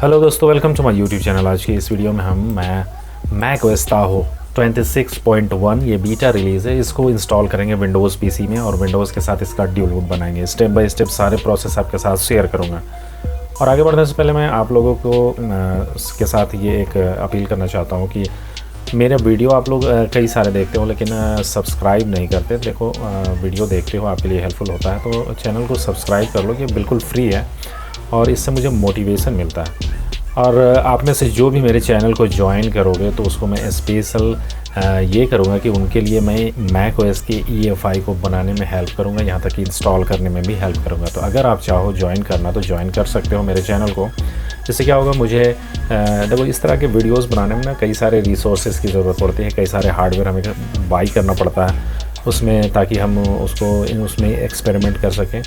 Hello दोस्तों, welcome to my YouTube channel. आज की इस वीडियो में मैं मैक ओएस ताहो 26.1 ये बीटा रिलीज़ है, इसको इंस्टॉल करेंगे विंडोज़ पीसी में और विंडोज़ के साथ इसका ड्यूल बूट बनाएंगे। स्टेप बाय स्टेप सारे प्रोसेस आपके साथ शेयर करूँगा। और आगे बढ़ने से पहले मैं आप लोगों को के साथ ये एक अपील करना चाहता हूँ कि मेरे वीडियो आप लोग कई सारे देखते हो लेकिन सब्सक्राइब नहीं करते। देखो वीडियो देखते हो, आपके लिए हेल्पफुल होता है तो चैनल को सब्सक्राइब कर लो, ये बिल्कुल फ्री है और इससे मुझे मोटिवेशन मिलता है। और आप में से जो भी मेरे चैनल को ज्वाइन करोगे तो उसको मैं स्पेशल ये करूँगा कि उनके लिए मैं मैक ओएस के EFI को बनाने में हेल्प करूँगा, यहाँ तक कि इंस्टॉल करने में भी हेल्प करूँगा। तो अगर आप चाहो ज्वाइन करना तो ज्वाइन कर सकते हो मेरे चैनल को। इससे क्या होगा, मुझे देखो इस तरह के वीडियोस बनाने में ना कई सारे रिसोर्सेज की ज़रूरत पड़ती है, कई सारे हार्डवेयर हमें बाई करना पड़ता है उसमें, ताकि हम उसमें एक्सपेरिमेंट कर सकें।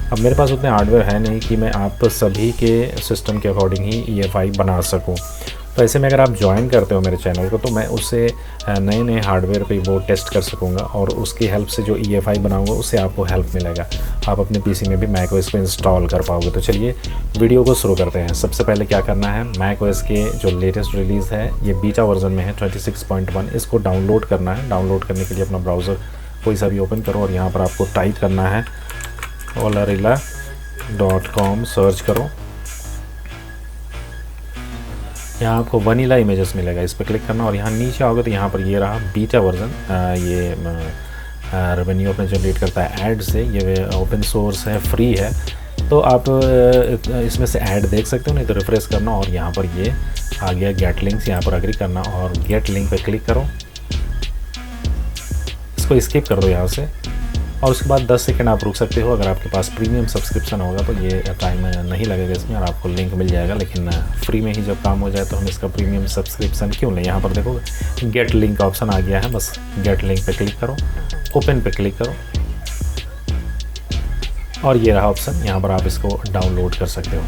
अब मेरे पास उतने हार्डवेयर है नहीं कि मैं आप सभी के सिस्टम के अकॉर्डिंग ही EFI बना सकूं। तो ऐसे में अगर आप ज्वाइन करते हो मेरे चैनल को तो मैं उससे नए नए हार्डवेयर पे वो टेस्ट कर सकूंगा और उसकी हेल्प से जो EFI बनाऊंगा उससे आपको हेल्प मिलेगा। आप अपने पीसी में भी मैक ओएस को इंस्टॉल कर पाओगे। तो चलिए वीडियो को शुरू करते हैं। सबसे पहले क्या करना है, मैक ओएस के जो लेटेस्ट रिलीज़ है ये बीटा वर्जन में है 26.1, इसको डाउनलोड करना है। डाउनलोड करने के लिए अपना ब्राउज़र कोई सा भी ओपन करो और यहाँ पर आपको टाइप करना है olarilla.com, सर्च करो। यहाँ आपको वनीला इमेजेस मिलेगा, इस पर क्लिक करना और यहाँ नीचे आओगे तो यहाँ पर ये रहा बीटा वर्जन। ये रेवेन्यू अपने जनरेट करता है ऐड से, ये ओपन सोर्स है, फ्री है। तो आप इसमें से ऐड देख सकते हो, नहीं तो रिफ्रेश करना और यहाँ पर ये आ गया गेट लिंक्स, यहाँ पर एग्री करना और गेट लिंक पे क्लिक करो। इसको स्किप कर दो यहाँ से और उसके बाद 10 सेकंड आप रुक सकते हो। अगर आपके पास प्रीमियम सब्सक्रिप्शन होगा तो ये टाइम नहीं लगेगा इसमें और आपको लिंक मिल जाएगा, लेकिन फ्री में ही जब काम हो जाए तो हम इसका प्रीमियम सब्सक्रिप्शन क्यों लें। यहाँ पर देखो गेट लिंक ऑप्शन आ गया है, बस गेट लिंक पे क्लिक करो, ओपन पे क्लिक करो और ये रहा ऑप्शन, यहाँ पर आप इसको डाउनलोड कर सकते हो।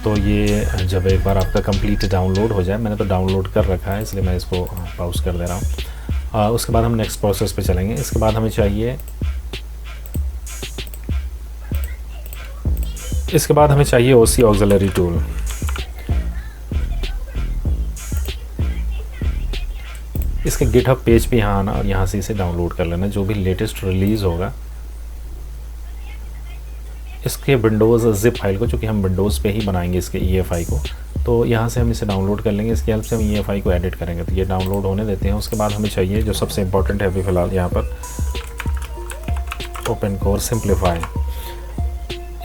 तो ये जब एक बार आपका कंप्लीट डाउनलोड हो जाए, मैंने तो डाउनलोड कर रखा है इसलिए मैं इसको पॉज कर दे रहा हूँ। उसके बाद हम नेक्स्ट प्रोसेस पे चलेंगे। इसके बाद हमें चाहिए OC ऑक्सिलरी टूल। इसके गिटहब पेज पे यहाँ आना और यहाँ से इसे डाउनलोड कर लेना, जो भी लेटेस्ट रिलीज़ होगा इसके विंडोज़ ज़िप फाइल को, चूँकि हम विंडोज़ पे ही बनाएंगे इसके EFI को, तो यहाँ से हम इसे डाउनलोड कर लेंगे। इसकी हेल्प से हम EFI को एडिट करेंगे। तो ये डाउनलोड होने देते हैं। उसके बाद हमें चाहिए जो सबसे इम्पोर्टेंट है अभी फ़िलहाल यहाँ पर, ओपन कोर सिंप्लीफाई।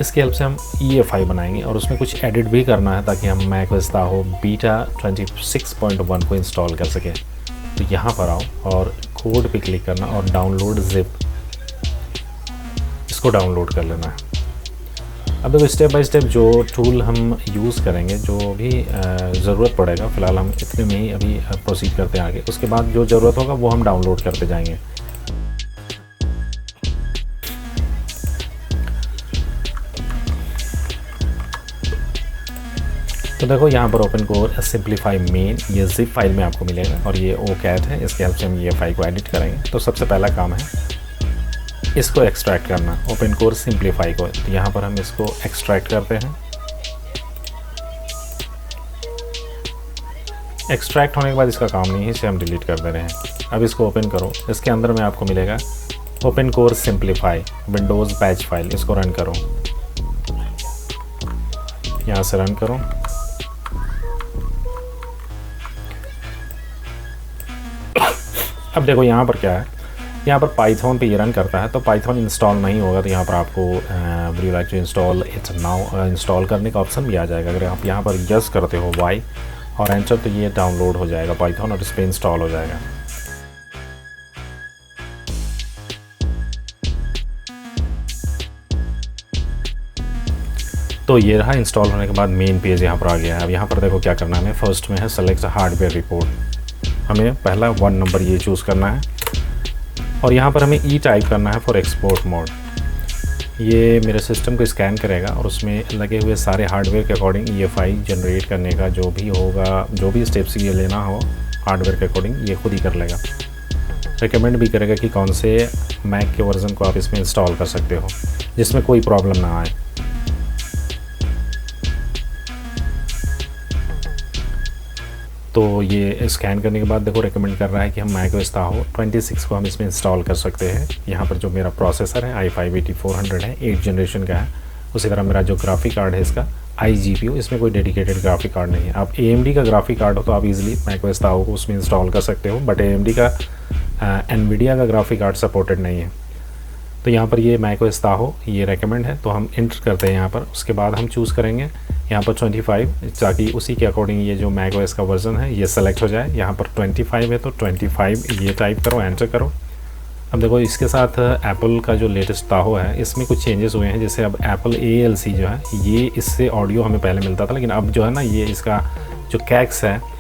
इसकी हेल्प से हम EFI बनाएंगे और उसमें कुछ एडिट भी करना है ताकि हम मैक ओएस ताहो बीटा 26.1 को इंस्टॉल कर सकें। तो यहाँ पर आओ और कोड पे क्लिक करना और डाउनलोड ज़िप, इसको डाउनलोड कर लेना है। अब देखो स्टेप बाय स्टेप जो टूल हम यूज़ करेंगे, जो भी ज़रूरत पड़ेगा, फ़िलहाल हम इतने में ही अभी प्रोसीड करते हैं आगे। उसके बाद जो ज़रूरत होगा वो हम डाउनलोड करते जाएंगे। तो देखो यहाँ पर ओपन कोर सिंप्लीफाई मेन, ये ज़िप फाइल में आपको मिलेगा और ये OCAT है, इसके हेल्प से हम EFI को एडिट करेंगे। तो सबसे पहला काम है इसको एक्सट्रैक्ट करना, ओपन कोर सिंप्लीफाई को। तो यहाँ पर हम इसको एक्सट्रैक्ट करते हैं। एक्सट्रैक्ट होने के बाद इसका काम नहीं है, इसे हम डिलीट कर दे रहे हैं। अब इसको ओपन करो, इसके अंदर में आपको मिलेगा open core simplify Windows batch file, इसको रन करो, यहाँ से रन करो। अब देखो यहाँ पर क्या है, यहाँ पर पाइथन पे ये रन करता है, तो पाइथन इंस्टॉल नहीं होगा तो यहाँ पर आपको would you like to install its now install करने का ऑप्शन भी आ जाएगा। अगर आप यहाँ पर यस करते हो वाई और एंटर तो ये डाउनलोड हो जाएगा पाइथन और इस पर इंस्टॉल हो जाएगा। तो ये रहा इंस्टॉल होने के बाद मेन पेज यहाँ पर आ गया है। अब यहाँ पर देखो क्या करना है हमें, फर्स्ट में है सेलेक्ट हार्डवेयर रिपोर्ट। हमें पहला 1 नंबर ये चूज़ करना है और यहाँ पर हमें E टाइप करना है फॉर एक्सपोर्ट मोड। ये मेरे सिस्टम को स्कैन करेगा और उसमें लगे हुए सारे हार्डवेयर के अकॉर्डिंग EFI जनरेट करने का जो भी होगा, जो भी स्टेप्स ये लेना हो हार्डवेयर के अकॉर्डिंग ये खुद ही कर लेगा। रिकमेंड भी करेगा कि कौन से मैक के वर्ज़न को आप इसमें इंस्टॉल कर सकते हो जिसमें कोई प्रॉब्लम ना आए। तो ये स्कैन करने के बाद देखो रिकमेंड कर रहा है कि हम macOS Tahoe 26 को हम इसमें इंस्टॉल कर सकते हैं। यहाँ पर जो मेरा प्रोसेसर है i5-8400 है, 8 जनरेशन का है। उसी तरह मेरा जो ग्राफिक कार्ड है इसका iGPU, इसमें कोई डेडिकेटेड ग्राफिक कार्ड नहीं है। आप AMD का ग्राफिक कार्ड हो तो आप इजीली macOS Tahoe को उसमें इंस्टॉल कर सकते हो, बट AMD का NVIDIA का ग्राफिक कार्ड सपोर्टेड नहीं है। तो यहाँ पर ये macOS Tahoe ये रेकमेंड है, तो हम इंटर करते हैं यहाँ पर। उसके बाद हम चूज़ करेंगे यहाँ पर 25, ताकि उसी के अकॉर्डिंग ये जो macOS का वर्जन है ये सेलेक्ट हो जाए। यहाँ पर 25 है तो 25 ये टाइप करो, एंटर करो। अब देखो इसके साथ एप्पल का जो लेटेस्ट Tahoe है इसमें कुछ चेंजेस हुए हैं। जैसे अब एप्पल ALC जो है ये, इससे ऑडियो हमें पहले मिलता था, लेकिन अब जो है ना ये इसका जो कैक्स है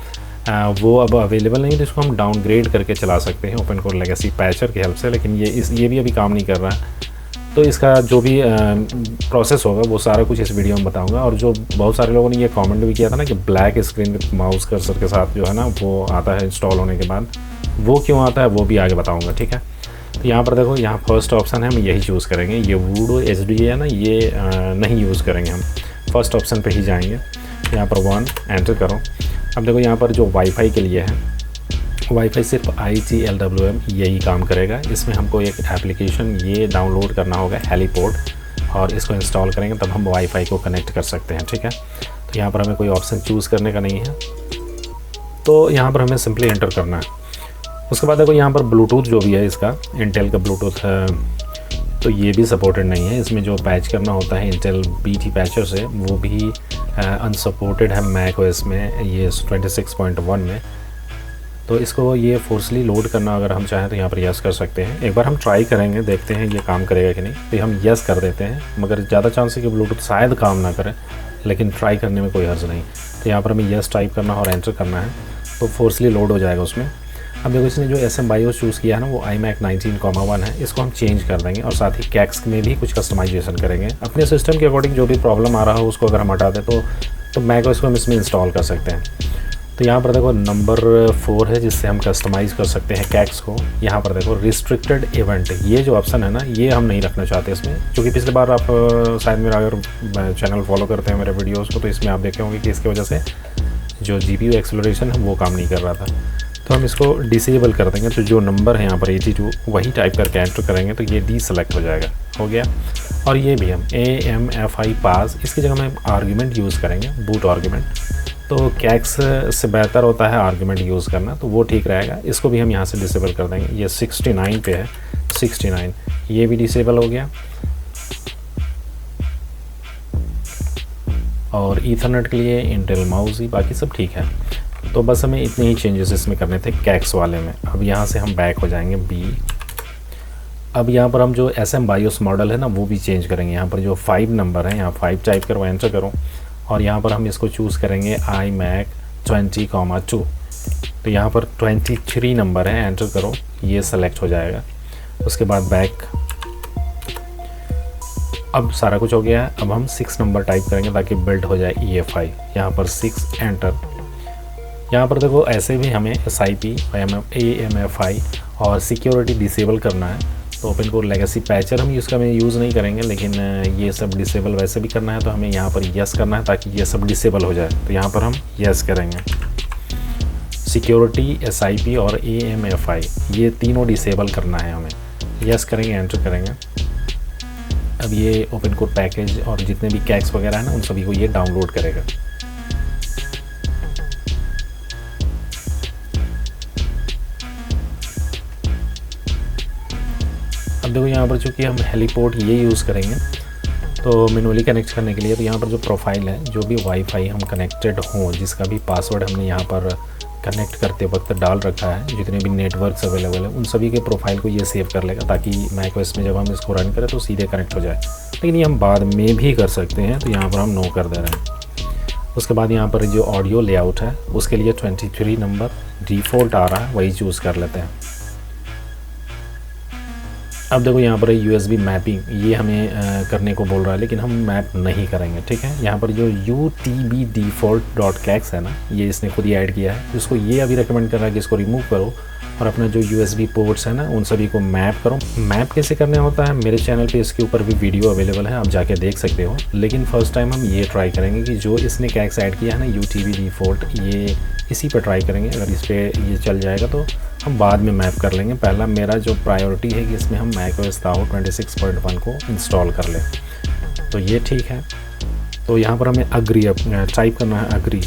वो अब अवेलेबल नहीं है, तो इसको हम डाउनग्रेड करके चला सकते हैं ओपन कोर लेगेसी पैचर की हेल्प से। लेकिन ये भी अभी काम नहीं कर रहा है। तो इसका जो भी प्रोसेस होगा वो सारा कुछ इस वीडियो में बताऊंगा। और जो बहुत सारे लोगों ने ये कमेंट भी किया था ना कि black screen with mouse cursor के साथ जो है ना वो आता है इंस्टॉल होने के बाद, वो क्यों आता है वो भी आगे बताऊँगा, ठीक है। तो यहाँ पर देखो, यहाँ फर्स्ट ऑप्शन है, हम यही चूज़ करेंगे। ये वूडो HD है ना, ये नहीं यूज़ करेंगे हम, फर्स्ट ऑप्शन पे ही जाएंगे। यहाँ पर 1 एंटर करो। अब देखो यहाँ पर जो वाईफाई के लिए है, वाईफाई सिर्फ ITLWM यही काम करेगा। इसमें हमको एक एप्लीकेशन ये डाउनलोड करना होगा, हेलीपोर्ट, और इसको इंस्टॉल करेंगे तब हम वाईफाई को कनेक्ट कर सकते हैं, ठीक है। तो यहाँ पर हमें कोई ऑप्शन चूज़ करने का नहीं है, तो यहाँ पर हमें सिंपली एंटर करना है। उसके बाद देखो यहाँ पर ब्लूटूथ जो भी है इसका, इंटेल का ब्लूटूथ है, तो ये भी सपोर्टेड नहीं है। इसमें जो पैच करना होता है इंटेल BT पैचर से, वो भी अनसपोर्टेड है macOS में, ये 26.1 में। तो इसको ये फोर्सली लोड करना अगर हम चाहें तो यहाँ पर यस कर सकते हैं। एक बार हम ट्राई करेंगे, देखते हैं ये काम करेगा कि नहीं। तो हम यस कर देते हैं, मगर ज़्यादा चांस है कि ब्लूटूथ शायद काम ना करे, लेकिन ट्राई करने में कोई हर्ज नहीं। तो यहाँ पर हमें यस टाइप करना और एंटर करना है, तो फोर्सली लोड हो जाएगा उसमें। अब देखो इसने जो SM BIOS चूज़ किया है ना वो iMac 19,1 है, इसको हम चेंज कर देंगे और साथ ही कैक्स में भी कुछ कस्टमाइजेशन करेंगे अपने सिस्टम के अकॉर्डिंग। जो भी प्रॉब्लम आ रहा हो उसको अगर हम हटा दें तो macOS को हम इसमें इंस्टॉल कर सकते हैं। तो यहाँ पर देखो नंबर 4 है जिससे हम कस्टमाइज़ कर सकते हैं कैक्स को। यहाँ पर देखो रिस्ट्रिक्टेड इवेंट, ये जो ऑप्शन है ना ये हम नहीं रखना चाहते इसमें, क्योंकि पिछले बार आप शायद मेरा अगर चैनल फॉलो करते हैं मेरे वीडियोज़ को, तो इसमें आप देखे होंगे कि इसकी वजह से जो GPU एक्सेलरेशन है वो काम नहीं कर रहा था। तो हम इसको डिसेबल कर देंगे। तो जो नंबर है यहाँ पर 82 वही टाइप करके एंटर करेंगे तो ये डीसेलेक्ट हो जाएगा, हो गया। और ये भी हम AMFI पास, इसकी जगह में आर्ग्यूमेंट यूज़ करेंगे, बूट आर्ग्यूमेंट। तो कैक्स से बेहतर होता है आर्ग्यूमेंट यूज़ करना, तो वो ठीक रहेगा। इसको भी हम यहाँ से डिसेबल कर देंगे। ये 69 पे है, 69 ये भी डिसेबल हो गया। और ईथरनेट के लिए इंटेल माउस ही, बाकी सब ठीक है। तो बस हमें इतने ही चेंजेस इसमें करने थे कैक्स वाले में। अब यहाँ से हम बैक हो जाएंगे B। अब यहाँ पर हम जो SM BIOS मॉडल है ना वो भी चेंज करेंगे। यहाँ पर जो 5 नंबर है, यहाँ 5 टाइप करो, एंटर करो, और यहाँ पर हम इसको चूज़ करेंगे iMac 20,2। तो यहाँ पर 23 नंबर है, एंटर करो, ये सेलेक्ट हो जाएगा। उसके बाद बैक। अब सारा कुछ हो गया है। अब हम 6 नंबर टाइप करेंगे ताकि बिल्ड हो जाए EFI। यहाँ पर 6 एंटर। यहाँ पर देखो ऐसे भी हमें SIP, AMFI और सिक्योरिटी डिसेबल करना है। तो ओपन कोर लेगेसी पैचर हम इसका यूज़ नहीं करेंगे, लेकिन ये सब डिसेबल वैसे भी करना है, तो हमें यहाँ पर यस करना है ताकि ये सब डिसेबल हो जाए। तो यहाँ पर हम यस करेंगे। सिक्योरिटी, SIP और AMFI ये तीनों डिसेबल करना है हमें, यस करेंगे, एंटर करेंगे। अब ये ओपन कोर पैकेज और जितने भी कैक्स वगैरह है ना उन सभी को ये डाउनलोड करेगा। अब देखो यहाँ पर चूँकि हम हेलीपोर्ट ये यूज़ करेंगे तो मैनुअली कनेक्ट करने के लिए, तो यहाँ पर जो प्रोफाइल है, जो भी वाईफाई हम कनेक्टेड हों, जिसका भी पासवर्ड हमने यहाँ पर कनेक्ट करते वक्त डाल रखा है, जितने भी नेटवर्क्स अवेलेबल है उन सभी के प्रोफाइल को ये सेव कर लेगा, ताकि macOS में जब हम इसको रन करें तो सीधे कनेक्ट हो जाए। लेकिन ये हम बाद में भी कर सकते हैं, तो यहाँ पर हम नो कर दे रहे हैं। उसके बाद यहाँ पर जो ऑडियो लेआउट है उसके लिए 23 नंबर डिफ़ॉल्ट आ रहा है, वही चूज़ कर लेते हैं। अब देखो यहाँ पर USB मैपिंग ये हमें करने को बोल रहा है, लेकिन हम मैप नहीं करेंगे, ठीक है। यहाँ पर जो utbdefault.cax है ना, ये इसने खुद ही ऐड किया है, इसको ये अभी रिकमेंड कर रहा है कि इसको रिमूव करो और अपना जो USB पोर्ट्स है ना उन सभी को मैप करो। मैप कैसे करना होता है मेरे चैनल पे इसके ऊपर भी वीडियो अवेलेबल है, आप जाके देख सकते हो। लेकिन फर्स्ट टाइम हम ये ट्राई करेंगे कि जो इसने कैक्स ऐड किया है ना UTB डिफ़ॉल्ट, ये इसी पर ट्राई करेंगे। अगर इस पर ये चल जाएगा तो हम बाद में मैप कर लेंगे। पहला मेरा जो प्रायोरिटी है कि इसमें हम macOS ताहो 26.1 को इंस्टॉल कर लें, तो ये ठीक है। तो यहाँ पर हमें अग्री टाइप करना है, अग्री,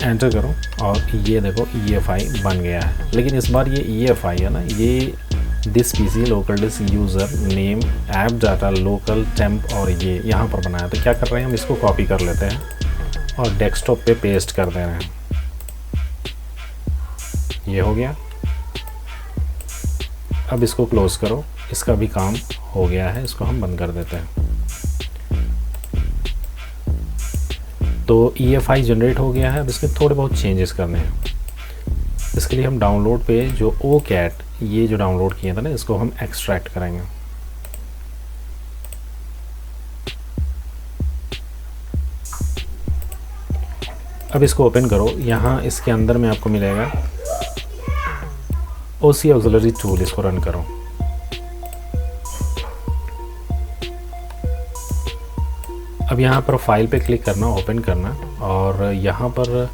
एंटर करो और ये देखो EFI बन गया है। लेकिन इस बार ये EFI है ना, ये this PC local disk user name app data local temp और ये यहाँ पर बनाया। तो क्या कर रहे हैं हम इसको कॉपी कर लेते हैं और डेस्कटॉप पे पेस्ट कर दे रहे हैं। ये हो गया। अब इसको क्लोज़ करो, इसका भी काम हो गया है, इसको हम बंद कर देते हैं। तो EFI जनरेट हो गया है। अब इसमें थोड़े बहुत चेंजेस करने हैं। इसके लिए हम डाउनलोड पे जो OCAT ये जो डाउनलोड किया था ना, इसको हम एक्सट्रैक्ट करेंगे। अब इसको ओपन करो। यहाँ इसके अंदर में आपको मिलेगा OC ऑक्सिलरी टूल, इसको रन करो। अब यहाँ पर फाइल पे क्लिक करना, ओपन करना और यहाँ पर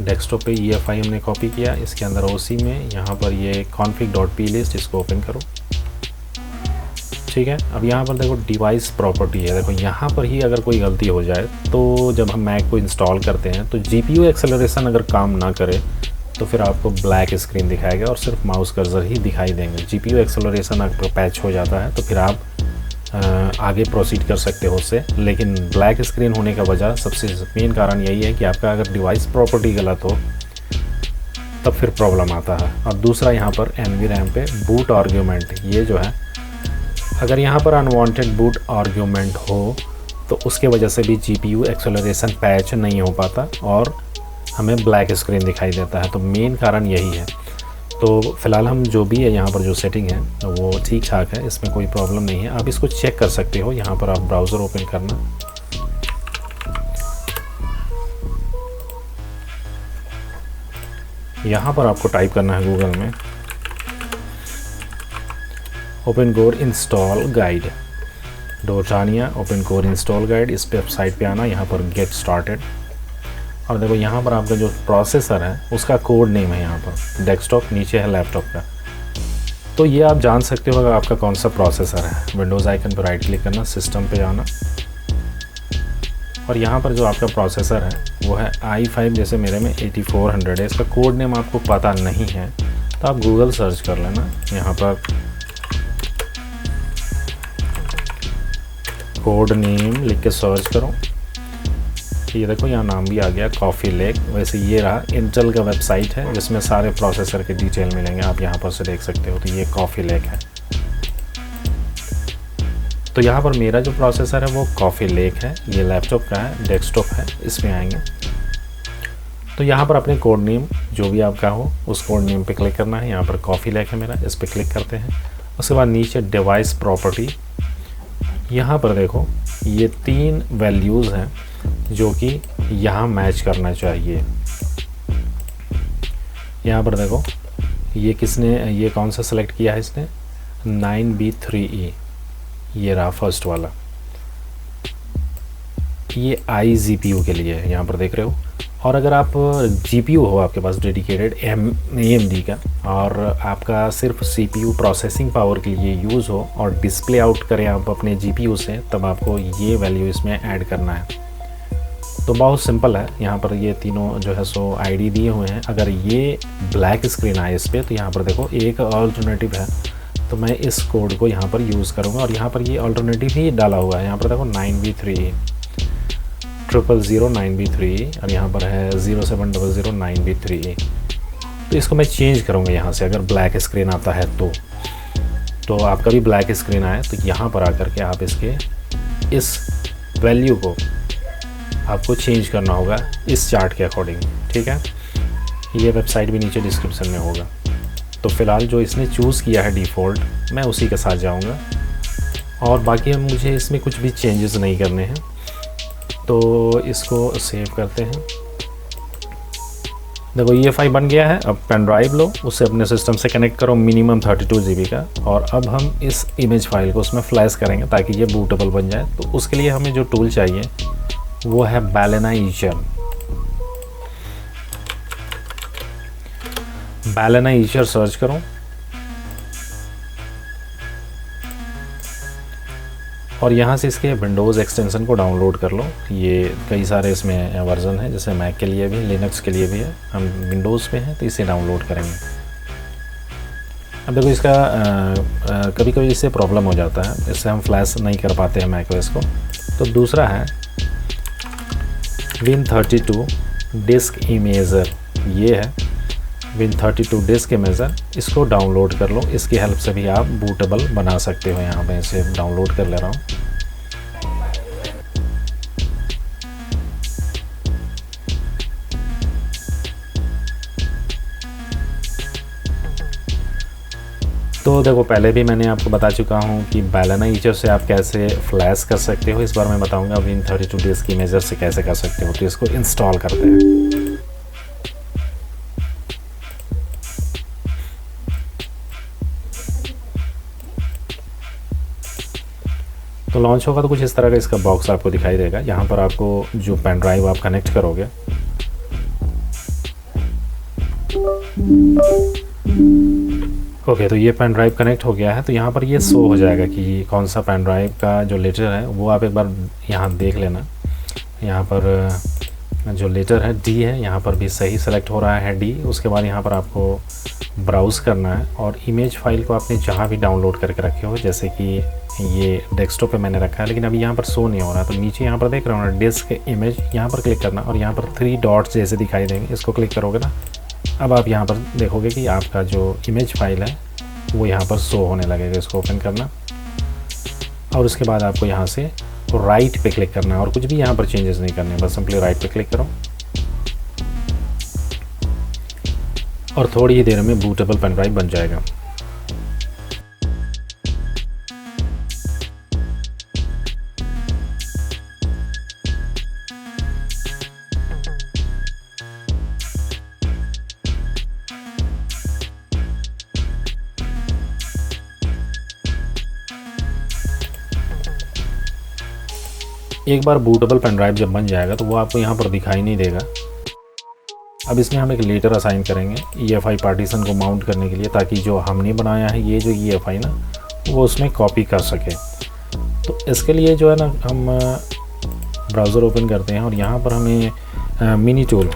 डेस्कटॉप पे EFI हमने कॉपी किया, इसके अंदर OC में यहाँ पर ये config.plist, इसको ओपन करो। ठीक है। अब यहाँ पर देखो डिवाइस प्रॉपर्टी है, देखो यहाँ पर ही अगर कोई गलती हो जाए तो जब हम मैक को इंस्टॉल करते हैं तो GPU एक्सेलरेशन अगर काम ना करे तो फिर आपको ब्लैक स्क्रीन दिखाएगा और सिर्फ माउस कर्सर ही दिखाई देंगे। GPU एक्सेलरेशन अगर पैच हो जाता है तो फिर आप आगे प्रोसीड कर सकते हो उससे। लेकिन ब्लैक स्क्रीन होने का वजह, सबसे मेन कारण यही है कि आपका अगर डिवाइस प्रॉपर्टी गलत हो तब फिर प्रॉब्लम आता है। और दूसरा यहाँ पर NVRAM पे बूट आर्ग्यूमेंट, ये जो है अगर यहाँ पर अनवांटेड बूट आर्ग्यूमेंट हो तो उसके वजह से भी GPU एक्सेलरेशन पैच नहीं हो पाता और हमें ब्लैक स्क्रीन दिखाई देता है। तो मेन कारण यही है। तो फ़िलहाल हम जो भी है यहाँ पर जो सेटिंग है वो ठीक ठाक है, इसमें कोई प्रॉब्लम नहीं है। आप इसको चेक कर सकते हो। यहाँ पर आप ब्राउज़र ओपन करना, यहाँ पर आपको टाइप करना है गूगल में open core install guide Dortania open core install guide. इस वेबसाइट पे आना, यहाँ पर गेट स्टार्टेड और देखो यहाँ पर आपका जो प्रोसेसर है उसका कोड नेम है, यहाँ पर डेस्कटॉप, नीचे है लैपटॉप का। तो ये आप जान सकते हो अगर आपका कौन सा प्रोसेसर है। विंडोज़ आइकन पर राइट क्लिक करना, सिस्टम पे आना और यहाँ पर जो आपका प्रोसेसर है वो है i5, जैसे मेरे में 8400 है। इसका कोड नेम आपको पता नहीं है तो आप गूगल सर्च कर लेना। यहाँ पर कोड नेम लिख के सर्च करो, ये देखो यहाँ नाम भी आ गया कॉफ़ी लेक। वैसे ये रहा इंटेल का वेबसाइट है जिसमें सारे प्रोसेसर के डिटेल मिलेंगे, आप यहाँ पर से देख सकते हो। तो ये कॉफ़ी लेक है। तो यहाँ पर मेरा जो प्रोसेसर है वो कॉफ़ी लेक है, ये लैपटॉप का है, डेस्कटॉप है, इसमें आएंगे। तो यहाँ पर अपने कोड नेम जो भी आपका हो उस कोड नेम पे क्लिक करना है। यहाँ पर कॉफ़ी लेक है मेरा, इस पर क्लिक करते हैं। उसके बाद नीचे डिवाइस प्रॉपर्टी, यहाँ पर देखो ये 3 वैल्यूज़ हैं जो कि यहाँ मैच करना चाहिए। यहाँ पर देखो ये किसने, ये कौन सा सेलेक्ट किया है इसने, 9B3E, ये रहा फर्स्ट वाला। ये iGPU के लिए है, यहाँ पर देख रहे हो। और अगर आप GPU हो आपके पास डेडिकेटेड AMD का और आपका सिर्फ CPU प्रोसेसिंग पावर के लिए यूज़ हो और डिस्प्ले आउट करें आप अपने GPU से, तब आपको ये वैल्यू इसमें ऐड करना है। तो बहुत सिंपल है। यहाँ पर ये तीनों जो है सो ID दिए हुए हैं। अगर ये ब्लैक स्क्रीन आए इस पर तो यहाँ पर देखो एक अल्टरनेटिव है, तो मैं इस कोड को यहाँ पर यूज़ करूँगा और यहाँ पर ये अल्टरनेटिव ही डाला हुआ है। यहाँ पर देखो 9B3E 000 9B3E और यहाँ पर है 0700 9B3E। तो इसको मैं चेंज करूँगा यहाँ से, अगर ब्लैक स्क्रीन आता है तो आपका भी ब्लैक स्क्रीन आए तो यहाँ पर आकर के आप इसके इस वैल्यू को आपको चेंज करना होगा इस चार्ट के अकॉर्डिंग। ठीक है, ये वेबसाइट भी नीचे डिस्क्रिप्शन में होगा। तो फ़िलहाल जो इसने चूज़ किया है डिफ़ॉल्ट, मैं उसी के साथ जाऊंगा और बाकी मुझे इसमें कुछ भी चेंजेस नहीं करने हैं। तो इसको सेव करते हैं देखो EFI बन गया है। अब पेन ड्राइव लो, उसे अपने सिस्टम से कनेक्ट करो मिनिमम 32 GB का, और अब हम इस इमेज फाइल को उसमें फ्लैश करेंगे ताकि ये बूटेबल बन जाए। तो उसके लिए हमें जो टूल चाहिए वो है बैलेना ईचर। बैलेना ईचर सर्च करो और यहाँ से इसके विंडोज़ एक्सटेंशन को डाउनलोड कर लो। ये कई सारे इसमें वर्जन है, जैसे मैक के लिए भी, लिनक्स के लिए भी है। हम विंडोज़ पे हैं तो इसे डाउनलोड करेंगे। अब देखो इसका कभी कभी इससे प्रॉब्लम हो जाता है, इससे हम फ्लैश नहीं कर पाते हैं मैक ओएस को। तो दूसरा है Win32 डिस्क इमेजर, ये है Win32 डिस्क इमेजर। इसको डाउनलोड कर लो, इसकी हेल्प से भी आप बूटेबल बना सकते हो। यहाँ पे इसे डाउनलोड कर ले रहा हूँ। तो देखो पहले भी मैंने आपको बता चुका हूँ कि बैलेना ईचर से आप कैसे फ्लैश कर सकते हो। इस बार मैं बताऊँगा Win32 डिस्क इमेजर से कैसे कर सकते हो। तो इसको इंस्टॉल करते हैं। तो लॉन्च होगा तो कुछ इस तरह का इसका बॉक्स आपको दिखाई देगा। यहाँ पर आपको जो पेन ड्राइव आप कनेक्ट करोगे, ओके, तो ये पेन ड्राइव कनेक्ट हो गया है। तो यहाँ पर ये शो हो जाएगा कि कौन सा पेन ड्राइव का जो लेटर है वो आप एक बार यहाँ देख लेना। यहाँ पर जो लेटर है D है, यहाँ पर भी सही सेलेक्ट हो रहा है D। उसके बाद यहाँ पर आपको ब्राउज़ करना है और इमेज फाइल को आपने जहाँ भी डाउनलोड करके रखे हो, जैसे कि ये डेस्कटॉप पे मैंने रखा है लेकिन अभी यहाँ पर शो नहीं हो रहा। तो नीचे यहाँ पर देख रहे हो ना डिस्क इमेज, यहाँ पर क्लिक करना और यहाँ पर 3 डॉट्स जैसे दिखाई देंगे, इसको क्लिक करोगे ना। अब आप यहाँ पर देखोगे कि आपका जो इमेज फाइल है वो यहाँ पर शो होने लगेगा। इसको ओपन करना और उसके बाद आपको यहाँ से राइट पे क्लिक करना है और कुछ भी यहाँ पर चेंजेस नहीं करने, बस सिंपली राइट पे क्लिक करो और थोड़ी ही देर में बूटेबल पेन ड्राइव बन जाएगा। एक बार बूटेबल पेन ड्राइव जब बन जाएगा तो वो आपको यहाँ पर दिखाई नहीं देगा। अब इसमें हम एक लेटर असाइन करेंगे EFI पार्टीशन को माउंट करने के लिए, ताकि जो हमने बनाया है ये जो EFI ना वो उसमें कॉपी कर सके। तो इसके लिए जो है ना हम ब्राउज़र ओपन करते हैं और यहाँ पर हमें mini tool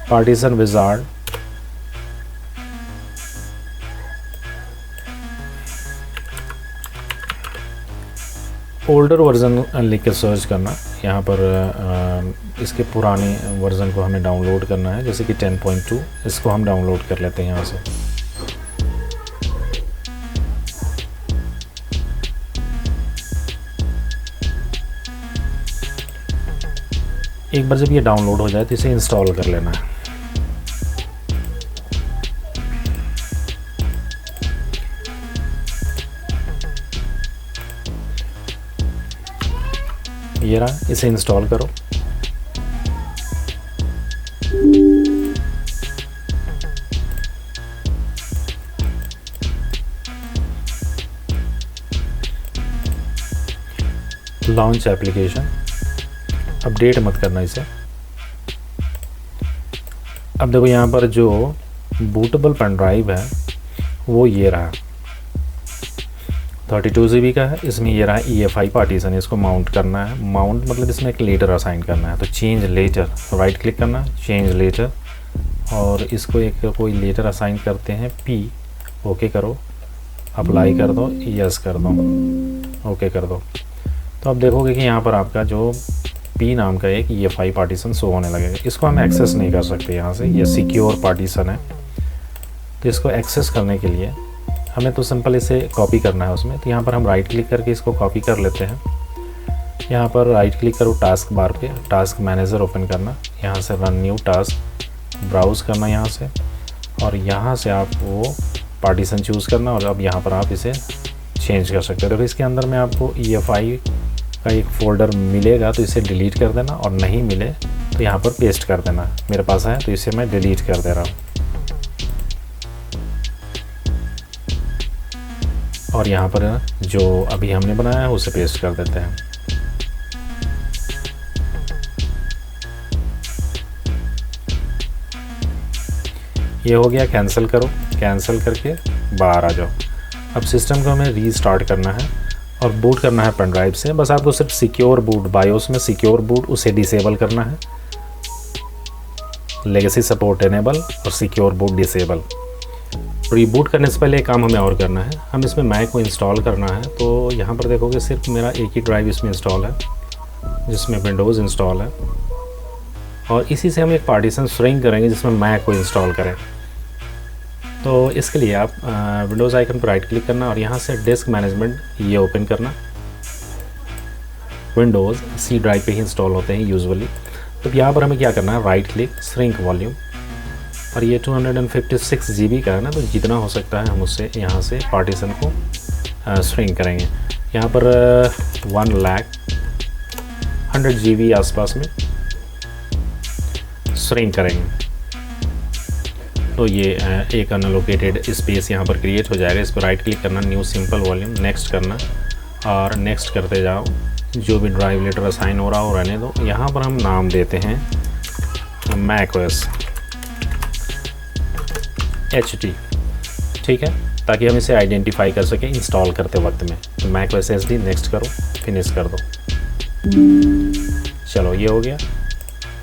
partition wizard older version लिख के सर्च करना। यहाँ पर इसके पुराने वर्जन को हमें डाउनलोड करना है, जैसे कि 10.2। इसको हम डाउनलोड कर लेते हैं यहाँ से। एक बार जब ये डाउनलोड हो जाए तो इसे इंस्टॉल कर लेना है। ये रहा, इसे इंस्टॉल करो। लॉन्च एप्लीकेशन, अपडेट मत करना इसे। अब देखो यहाँ पर जो बूटेबल पेन ड्राइव है वो ये रहा, 32 GB का है। इसमें ये रहा EFI पार्टीशन, इसको माउंट करना है। माउंट मतलब इसमें एक लेटर असाइन करना है। तो चेंज लेटर, राइट क्लिक करना, चेंज लेटर, और इसको एक कोई लेटर असाइन करते हैं P। ओके करो, अप्लाई कर दो, यस कर दो, ओके कर दो। तो अब देखोगे कि यहाँ पर आपका जो P नाम का एक EFI पार्टीशन शो होने लगेगा। इसको हम एक्सेस नहीं कर सकते यहाँ से, ये सिक्योर पार्टीशन है। तो इसको एक्सेस करने के लिए हमें तो सिंपल इसे कॉपी करना है उसमें। तो यहाँ पर हम राइट क्लिक करके इसको कॉपी कर लेते हैं। यहाँ पर राइट क्लिक करो टास्क बार पे, टास्क मैनेजर ओपन करना, यहाँ से रन न्यू टास्क, ब्राउज़ करना यहाँ से, और यहाँ से आप वो पार्टीशन चूज़ करना और अब यहाँ पर आप इसे चेंज कर सकते हो। तो इसके अंदर में आपको EFI का एक फ़ोल्डर मिलेगा तो इसे डिलीट कर देना, और नहीं मिले तो यहाँ पर पेस्ट कर देना। मेरे पास है तो इसे मैं डिलीट कर दे रहा हूँ, और यहाँ पर जो अभी हमने बनाया है उसे पेस्ट कर देते हैं। ये हो गया, कैंसिल करो। कैंसिल करके बाहर आ जाओ। अब सिस्टम को हमें रीस्टार्ट करना है और बूट करना है पेन ड्राइव से। बस आपको सिर्फ सिक्योर बूट, बायोस में सिक्योर बूट उसे डिसेबल करना है, लेगेसी सपोर्ट इनेबल और सिक्योर बूट डिसेबल। रीबूट करने से पहले एक काम हमें और करना है, हम इसमें मैक को इंस्टॉल करना है। तो यहाँ पर देखोगे सिर्फ मेरा एक ही ड्राइव इसमें इंस्टॉल है जिसमें विंडोज़ इंस्टॉल है, और इसी से हम एक पार्टीशन श्रिंक करेंगे जिसमें मैक को इंस्टॉल करें। तो इसके लिए आप विंडोज़ आइकन पर राइट क्लिक करना और यहाँ से डिस्क मैनेजमेंट ये ओपन करना। विंडोज़ सी ड्राइव पे ही इंस्टॉल होते हैं यूजुअली। तो यहाँ पर हमें क्या करना है, राइट क्लिक, श्रिंक वॉल्यूम, और ये 256 GB का है ना, तो जितना हो सकता है हम उससे यहाँ से पार्टीशन को श्रिंक करेंगे। यहाँ पर 1,00,000 GB आसपास में श्रिंक करेंगे। तो ये एक अनलोकेटेड स्पेस यहाँ पर क्रिएट हो जाएगा। इस पर राइट क्लिक करना, न्यू सिंपल वॉल्यूम, नेक्स्ट करना, और नेक्स्ट करते जाओ। जो भी ड्राइव लेटर असाइन हो रहा हो रहने दो। यहाँ पर हम नाम देते हैं मैकओएस HD, ठीक है, ताकि हम इसे आइडेंटिफाई कर सकें इंस्टॉल करते वक्त में। तो मैकओएस HD नेक्स्ट करो, फिनिश कर दो। चलो ये हो गया।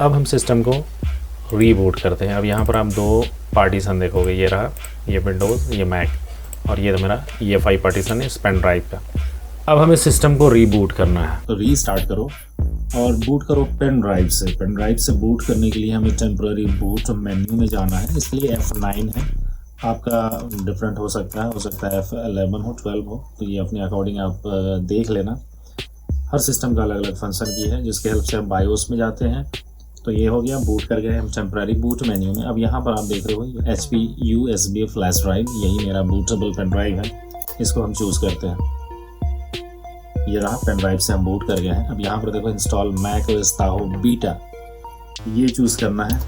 अब हम सिस्टम को रीबूट करते हैं। अब यहाँ पर आप दो पार्टीशन देखोगे, ये रहा, ये विंडोज़, ये मैक, और ये मेरा EFI पार्टीशन है इस पेन ड्राइव का। अब हमें सिस्टम को रीबूट करना है, तो रीस्टार्ट करो और बूट करो पेन ड्राइव से। पेन ड्राइव से बूट करने के लिए हमें टेम्पररी बूट मेन्यू में जाना है। इसके लिए F9 है, आपका डिफरेंट हो सकता है F11 हो, 12 हो, तो ये अपने अकॉर्डिंग आप देख लेना। हर सिस्टम का अलग अलग फंक्शन की है, जिसके हेल्प से हम बायोस में जाते हैं। तो ये हो गया, बूट कर गए हम टेम्पररी बूट मेन्यू में। अब यहाँ पर आप देख रहे हो HP USB फ्लैश ड्राइव, यही मेरा बूटेबल पेन ड्राइव है, इसको हम चूज़ करते हैं। ये रहा, पेन ड्राइव से हम बूट कर गए हैं। अब यहाँ पर देखो इंस्टॉल मैकओएस ताहो बीटा, ये चूज़ करना है।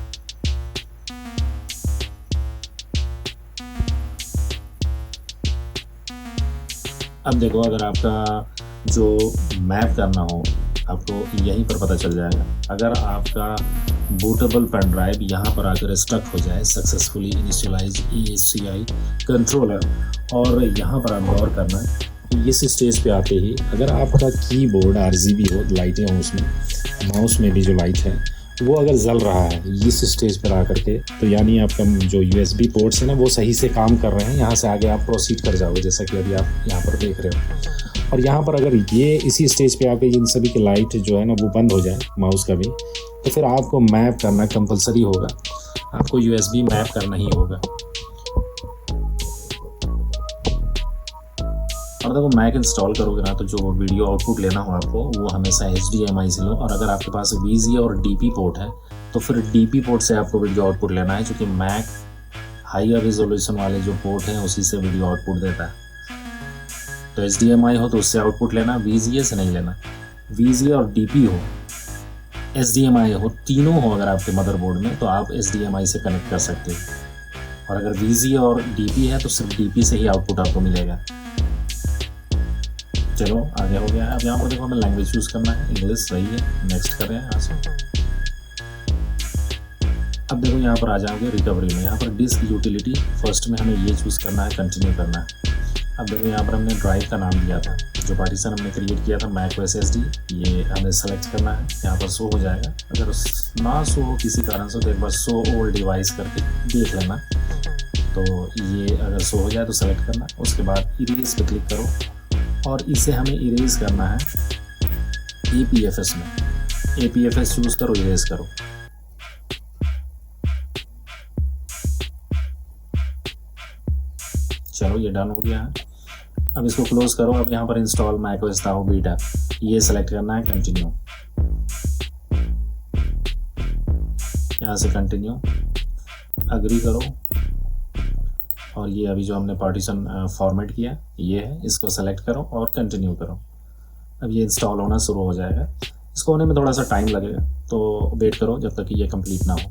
अब देखो, अगर आपका जो मैप करना हो आपको यहीं पर पता चल जाएगा। अगर आपका बूटेबल पेन ड्राइव यहाँ पर आकर स्टक हो जाए, सक्सेसफुली इनिशियलाइज ESCI कंट्रोलर, और यहाँ पर आप गौर करना है, इस स्टेज पे आते ही अगर आपका कीबोर्ड RGB हो, लाइटें हो उसमें, माउस में भी जो लाइट है वो अगर जल रहा है इस स्टेज पर आकर के, तो यानी आपका जो USB पोर्ट्स है ना वो सही से काम कर रहे हैं। यहाँ से आगे आप प्रोसीड कर जाओगे, जैसा कि अभी आप यहाँ पर देख रहे हो। और यहाँ पर अगर ये इसी स्टेज पे आके इन सभी की लाइट जो है ना वो बंद हो जाए, माउस का भी, तो फिर आपको मैप करना कंपलसरी होगा, आपको USB मैप करना ही होगा। और देखो, मैक इंस्टॉल करोगे ना तो जो वीडियो आउटपुट लेना हो आपको वो हमेशा HDMI से लो, और अगर आपके पास VGA और DP पोर्ट है तो फिर DP पोर्ट से आपको वीडियो आउटपुट लेना है, क्योंकि मैक हायर रिजोल्यूशन वाले जो पोर्ट हैं उसी से वीडियो आउटपुट देता है। तो HDMI हो तो उससे आउटपुट लेना, VGA से नहीं लेना। VGA और DP हो, HDMI हो, तीनों हो अगर आपके मदरबोर्ड में, तो आप HDMI से कनेक्ट कर सकते हो। और अगर VGA और DP है तो सिर्फ DP से ही आउटपुट आपको मिलेगा। चलो आगे हो गया। अब यहाँ पर देखो, हमें लैंग्वेज चूज़ करना है, इंग्लिश सही है, नेक्स्ट कर रहे हैं यहाँ से। अब देखो यहाँ पर आ जाओगे रिकवरी में, यहाँ पर डिस्क यूटिलिटी फर्स्ट में हमें ये चूज़ करना है, कंटिन्यू करना है। अब देखो यहाँ पर हमने ड्राइव का नाम दिया था, जो पार्टीशन हमने क्रिएट किया था मैकओएस SD, ये हमें सेलेक्ट करना है। यहाँ पर शो हो जाएगा, अगर ना शो हो किसी कारण से तो एक बार शो ऑल डिवाइस करके देख लेना। तो ये अगर शो हो जाए तो सेलेक्ट करना, उसके बाद इरेज पे क्लिक करो, और इसे हमें इरेज करना है APFS में। APFS चूज़ करो, इरेज करो। चलो ये डन हो गया है। अब इसको क्लोज करो। अब यहाँ पर इंस्टॉल मैकओएस ताहो बीटा, ये सेलेक्ट करना है, कंटिन्यू। यहाँ से कंटिन्यू, अग्री करो, और ये अभी जो हमने पार्टीशन फॉर्मेट किया ये है, इसको सेलेक्ट करो और कंटिन्यू करो। अब ये इंस्टॉल होना शुरू हो जाएगा। इसको होने में थोड़ा सा टाइम लगेगा, तो वेट करो जब तक कि ये कंप्लीट ना हो।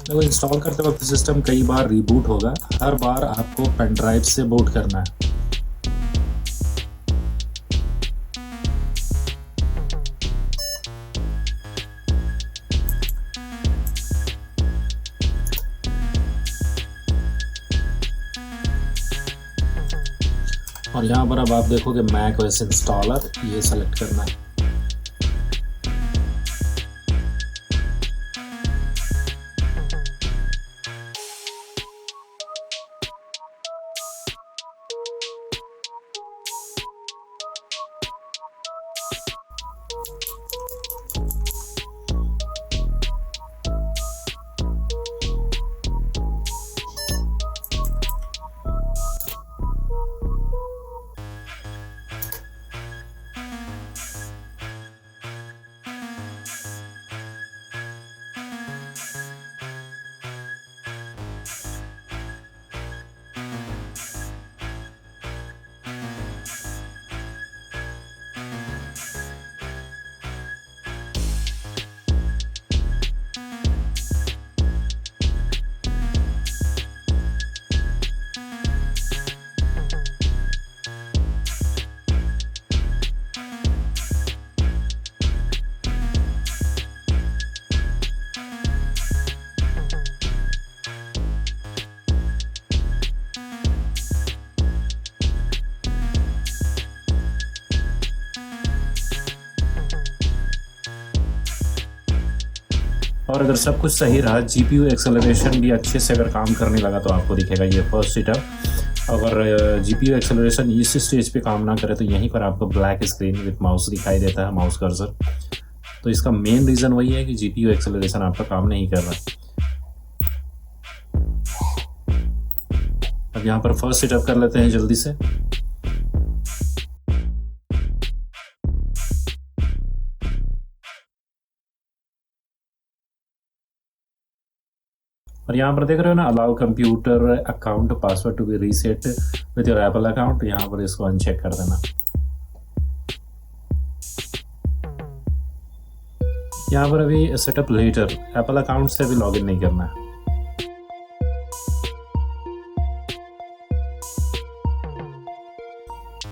देखो इंस्टॉल करते वक्त सिस्टम कई बार रीबूट होगा, हर बार आपको पेन ड्राइव से बूट करना है। और यहाँ पर अब आप देखोगे मैक ओएस इंस्टॉलर, ये सेलेक्ट करना है। और अगर सब कुछ सही रहा, जीपीयू एक्सेलरेशन भी अच्छे से अगर काम करने लगा तो आपको दिखेगा ये फर्स्ट सेटअप। अगर जीपीयू एक्सेलरेशन इस स्टेज पे काम ना करे तो यहीं पर आपको ब्लैक स्क्रीन विथ माउस दिखाई देता है, माउस कर्सर। तो इसका मेन रीज़न वही है कि जीपीयू एक्सेलरेशन आपका काम नहीं कर रहा। अब यहाँ पर फर्स्ट सेटअप कर लेते हैं जल्दी से। और यहाँ पर देख रहे हो ना, allow computer account password to be reset with your Apple account, यहाँ पर इसको अनचेक कर देना। यहाँ पर अभी सेटअप लेटर, एप्पल अकाउंट से अभी लॉगिन नहीं करना है।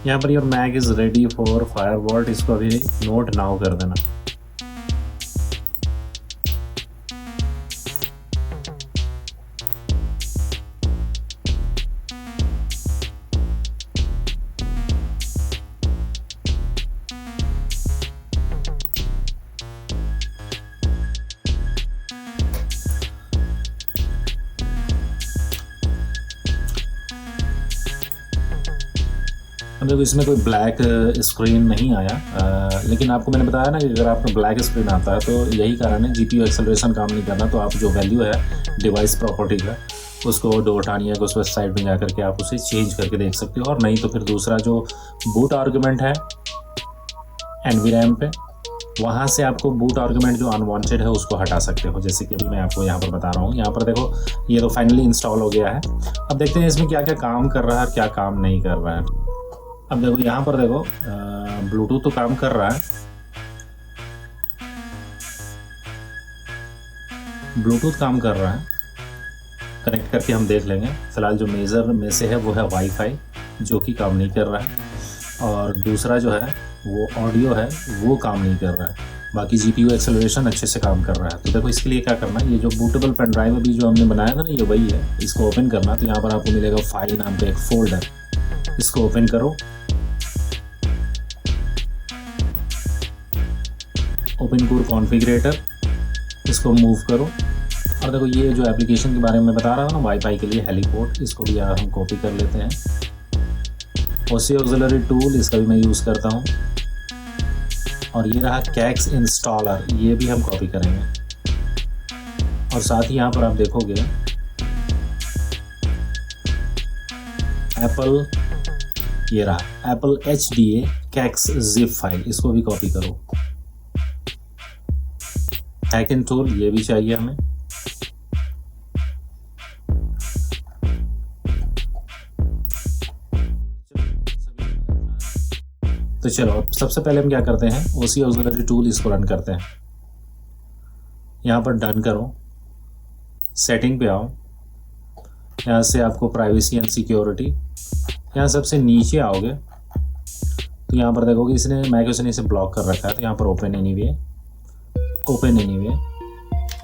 यहाँ पर your Mac is ready for FileVault, इसको अभी नोट नाउ कर देना। देखो इसमें कोई ब्लैक स्क्रीन नहीं आया, लेकिन आपको मैंने बताया ना कि अगर आपको ब्लैक स्क्रीन आता है तो यही कारण है, जीपीयू एक्सेलरेशन काम नहीं करना। तो आप जो वैल्यू है डिवाइस प्रॉपर्टी का, उसको डो हटानी है, उस वेबसाइट में जा करके आप उसे चेंज करके देख सकते हो। और नहीं तो फिर दूसरा जो बूट आर्गूमेंट है एनवीरैम पे, वहाँ से आपको बूट आर्गूमेंट जो अनवांटेड है उसको हटा सकते हो, जैसे कि अभी मैं आपको यहाँ पर बता रहा हूँ। यहाँ पर देखो ये तो फाइनली इंस्टॉल हो गया है। अब देखते हैं इसमें क्या क्या काम कर रहा है, क्या काम नहीं कर रहा है। अब देखो यहाँ पर देखो ब्लूटूथ तो काम कर रहा है, ब्लूटूथ काम कर रहा है, कनेक्ट करके हम देख लेंगे। फिलहाल जो मेजर में से है वो है वाईफाई, जो कि काम नहीं कर रहा है। और दूसरा जो है वो ऑडियो है, वो काम नहीं कर रहा है। बाकी जीपीयू एक्सेलरेशन अच्छे से काम कर रहा है। तो देखो इसके लिए क्या करना है, ये जो बूटेबल पेन ड्राइव अभी जो हमने बनाया था ना, ये वही है। इसको ओपन करना, तो यहाँ पर आपको मिलेगा फाइल नाम का एक फोल्डर, इसको ओपन करो। ओपन कोर कॉन्फ़िगरेटर, इसको मूव करो। और देखो ये जो एप्लीकेशन के बारे में बता रहा हूँ ना, वाईफाई के लिए हेलीपोर्ट, इसको भी हम कॉपी कर लेते हैं। ओसी ऑक्सिलरी टूल, इसका भी मैं यूज़ करता हूँ। और ये रहा कैक्स इंस्टॉलर, ये भी हम कॉपी करेंगे। और साथ ही यहाँ पर आप देखोगे एप्पल, ये रहा एप्पल HDA कैक्स जिप फाइल, इसको भी कॉपी करो। हैकिंग टूल, ये भी चाहिए हमें। तो चलो अब सबसे पहले हम क्या करते हैं, OC ऑक्सिलरी टूल इसको रन करते हैं। यहाँ पर डन करो, सेटिंग पे आओ, यहाँ से आपको प्राइवेसी एंड सिक्योरिटी, यहाँ सबसे नीचे आओगे तो यहाँ पर देखोगे इसने मैकओएस ने इसे ब्लॉक कर रखा है, तो यहाँ पर ओपन एनीवे,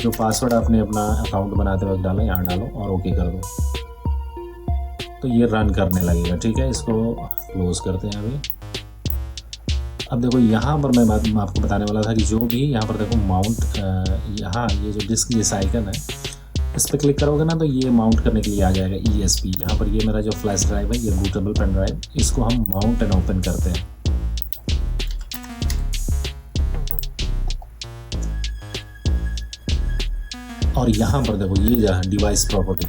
जो पासवर्ड आपने अपना अकाउंट बनाते वक्त डाला यहाँ डालो और ओके कर दो, तो ये रन करने लगेगा। ठीक है, इसको क्लोज करते हैं अभी। अब देखो यहाँ पर मैं आपको बताने वाला था कि जो भी यहाँ पर देखो माउंट, यहाँ ये जो डिस्क जैसा आइकन है इस पर क्लिक करोगे ना तो ये माउंट करने के लिए आ जाएगा ESP। यहाँ पर ये मेरा जो फ्लैश ड्राइव है, ये बूटेबल पेन ड्राइव, इसको हम माउंट एंड ओपन करते हैं। और यहाँ पर देखो ये जो है डिवाइस प्रॉपर्टी,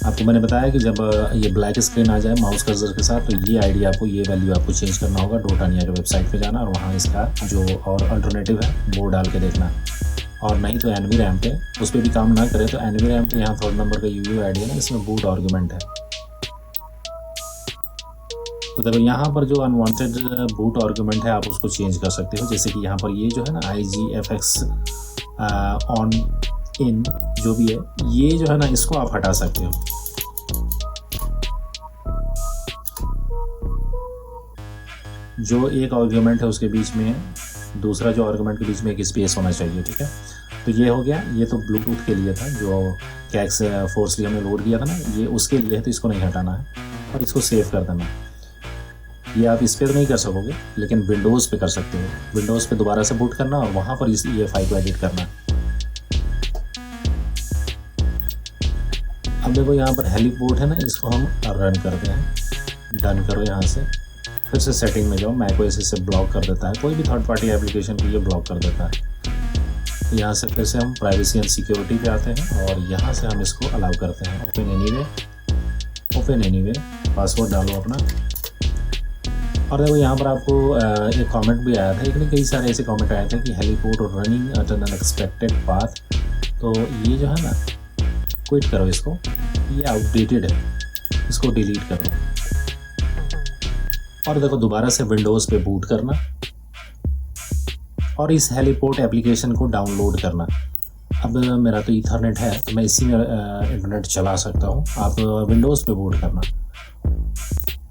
आपको मैंने बताया कि जब ये ब्लैक स्क्रीन आ जाए माउस कर्सर के साथ तो ये आईडी आपको, ये वैल्यू आपको चेंज करना होगा। डोटानिया के वेबसाइट पे जाना और वहाँ इसका जो और अल्टरनेटिव है वो डाल के देखना, और नहीं तो NVRAM पे, उस पर भी काम ना करे तो NVRAM पे यहाँ 3rd नंबर का UUID है ना, इसमें बूट आर्गुमेंट है। तो देखो यहाँ पर जो अनवांटेड बूट आर्गुमेंट है आप उसको चेंज कर सकते हो, जैसे कि यहाँ पर ये जो है ना IGFX ऑन इन जो भी है, ये जो है ना इसको आप हटा सकते हो। जो एक आर्गुमेंट है उसके बीच में दूसरा जो आर्गुमेंट के बीच में एक स्पेस होना चाहिए। ठीक है, तो ये हो गया। ये तो ब्लूटूथ के लिए था, जो कैक्स फोर्सली हमने लोड किया था ना, ये उसके लिए है, तो इसको नहीं हटाना है और इसको सेव कर देना। ये आप इस पर नहीं कर सकोगे लेकिन विंडोज़ पे कर सकते हो। विंडोज़ पे दोबारा से बूट करना और वहाँ पर इस EFI को एडिट करना। अब देखो यहाँ पर हेलीपोर्ट है ना, इसको हम रन करते हैं। डन करो, यहाँ से फिर से सेटिंग में जाओ, मैकओएस इसे ब्लॉक कर देता है, कोई भी थर्ड पार्टी एप्लीकेशन को ये ब्लॉक कर देता है। यहाँ से फिर से हम प्राइवेसी एंड सिक्योरिटी पे आते हैं और यहाँ से हम इसको अलाउ करते हैं। ओपन एनीवे, पासवर्ड डालो अपना। और देखो यहाँ पर आपको एक कमेंट भी आया था, एक नहीं कई सारे ऐसे कमेंट आए थे कि हेलीपोर्ट और running at N unexpected path, तो ये जो है ना क्विट करो इसको, ये आउटडेटेड है, इसको डिलीट करो। और देखो दोबारा से विंडोज़ पे बूट करना और इस हेलीपोर्ट एप्लीकेशन को डाउनलोड करना। अब मेरा तो ईथरनेट है तो मैं इसी में इंटरनेट चला सकता हूँ। आप विंडोज़ पे बूट करना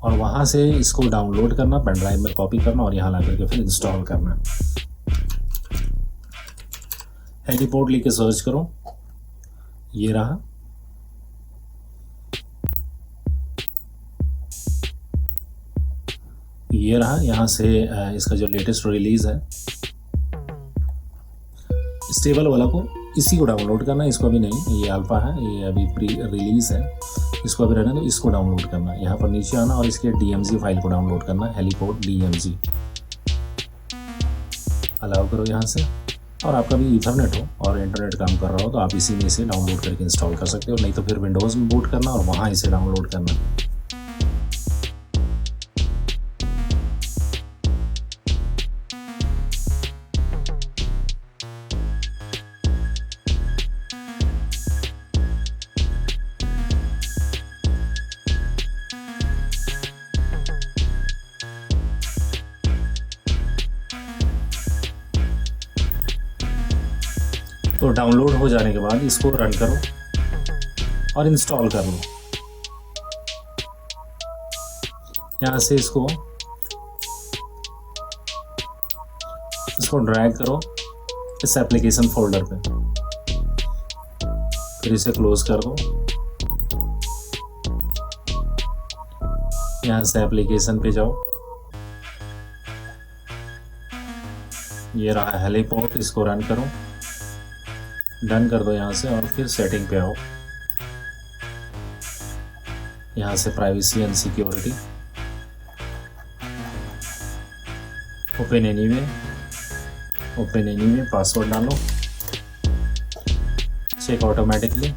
और वहाँ से इसको डाउनलोड करना, पेन ड्राइव में कॉपी करना और यहाँ ला करके फिर इंस्टॉल करना। हेलीपोर्ट लिख के सर्च करो, ये रहा। ये रहा, यहाँ से इसका जो लेटेस्ट रिलीज़ है स्टेबल वाला को, इसी को डाउनलोड करना, इसको अभी नहीं, ये अल्फा है, ये अभी प्री रिलीज़ है, इसको अभी रहने दो। इसको डाउनलोड करना, यहाँ पर नीचे आना और इसके DMG फाइल को डाउनलोड करना, हेलीपोर्ट DMG अलाउ करो यहाँ से। और आपका भी ईथरनेट हो और इंटरनेट काम कर रहा हो तो आप इसी में इसे डाउनलोड करके इंस्टॉल कर सकते हो, नहीं तो फिर विंडोज़ में बूट करना और वहाँ इसे डाउनलोड करना। तो डाउनलोड हो जाने के बाद इसको रन करो और इंस्टॉल कर लो। यहाँ से इसको ड्रैग करो इस एप्लीकेशन फोल्डर पे, फिर इसे क्लोज कर दो। यहाँ से एप्लीकेशन पे जाओ, ये रहा हेलीपोर्ट, इसको रन करो, डन कर दो यहाँ से और फिर सेटिंग पे आओ। यहाँ से privacy and security, open anyway, password डालो, चेक ऑटोमेटिकली